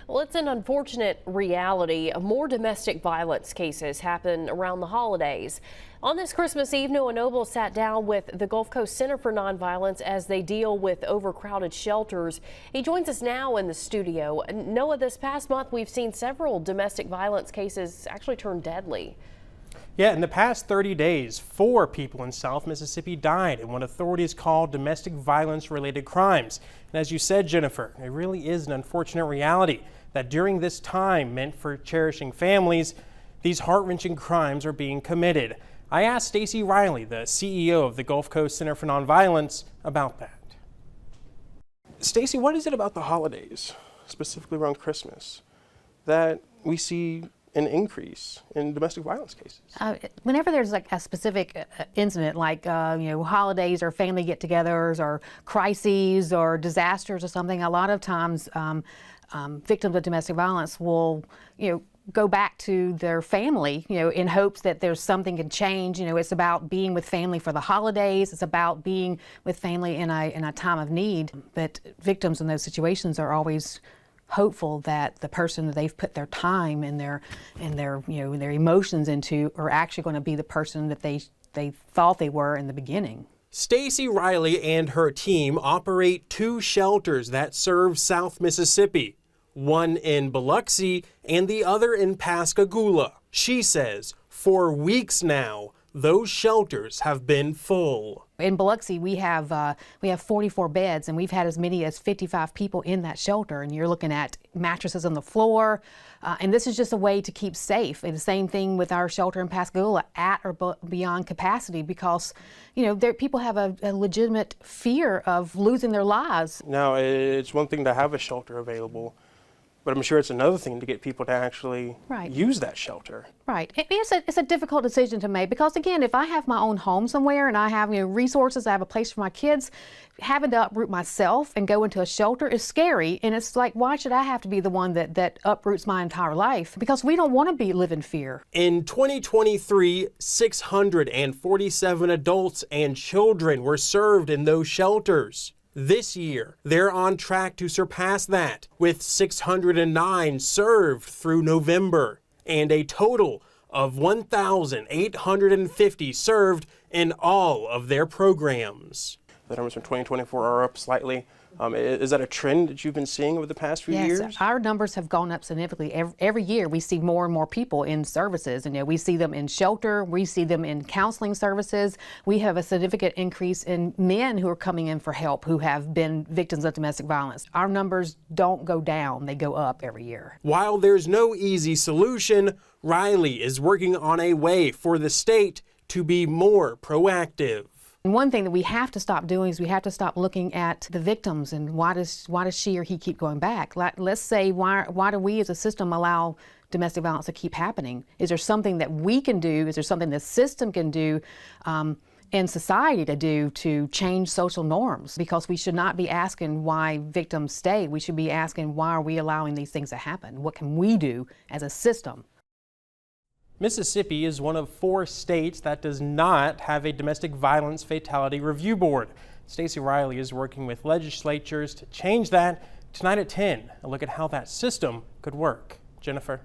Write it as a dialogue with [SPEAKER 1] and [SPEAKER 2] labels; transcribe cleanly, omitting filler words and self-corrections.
[SPEAKER 1] Well, it's an unfortunate reality. More domestic violence cases happen around the holidays. On this Christmas Eve, Noah Noble sat down with the Gulf Coast Center for Nonviolence as they deal with overcrowded shelters. He joins us now in the studio. Noah, this past month, we've seen several domestic violence cases actually turn deadly.
[SPEAKER 2] Yeah, in the past 30 days, 4 people in South Mississippi died in what authorities call domestic violence-related crimes. And as you said, Jennifer, it really is an unfortunate reality that during this time meant for cherishing families, these heart-wrenching crimes are being committed. I asked Stacey Riley, the CEO of the Gulf Coast Center for Nonviolence, about that. Stacey, what is it about the holidays, specifically around Christmas, that we see an increase in domestic violence cases?
[SPEAKER 3] Whenever there's like a specific incident, like holidays or family get-togethers or crises or disasters or something, a lot of times victims of domestic violence will go back to their family, in hopes that there's something can change. It's about being with family for the holidays. It's about being with family in a time of need. But victims in those situations are always hopeful that the person that they've put their time and their emotions into are actually going to be the person that they thought they were in the beginning.
[SPEAKER 2] Stacey Riley and her team operate 2 shelters that serve South Mississippi, one in Biloxi and the other in Pascagoula. She says for weeks now, those shelters have been full.
[SPEAKER 3] In Biloxi, we have 44 beds, and we've had as many as 55 people in that shelter. And you're looking at mattresses on the floor, and this is just a way to keep safe. And the same thing with our shelter in Pascagoula, at or beyond capacity, because people have a legitimate fear of losing their lives.
[SPEAKER 2] Now, it's one thing to have a shelter available, but I'm sure it's another thing to get people to actually use that shelter.
[SPEAKER 3] Right. It's a difficult decision to make, because again, if I have my own home somewhere and I have resources, I have a place for my kids, having to uproot myself and go into a shelter is scary. And it's like, why should I have to be the one that uproots my entire life? Because we don't want to live in fear.
[SPEAKER 2] In 2023, 647 adults and children were served in those shelters. This year, they're on track to surpass that, with 609 served through November, and a total of 1,850 served in all of their programs. The numbers from 2024 are up slightly. Is that a trend that you've been seeing over the past few years?
[SPEAKER 3] Yes, our numbers have gone up significantly. Every year we see more and more people in services. We see them in shelter, we see them in counseling services. We have a significant increase in men who are coming in for help who have been victims of domestic violence. Our numbers don't go down, they go up every year.
[SPEAKER 2] While there's no easy solution, Riley is working on a way for the state to be more proactive.
[SPEAKER 3] And one thing that we have to stop doing is we have to stop looking at the victims and why does she or he keep going back. Let's say, why do we as a system allow domestic violence to keep happening? Is there something that we can do? Is there something the system can do in society to do to change social norms? Because we should not be asking why victims stay. We should be asking, why are we allowing these things to happen? What can we do as a system?
[SPEAKER 2] Mississippi is one of 4 states that does not have a domestic violence fatality review board. Stacey Riley is working with legislatures to change that. Tonight at 10, a look at how that system could work. Jennifer.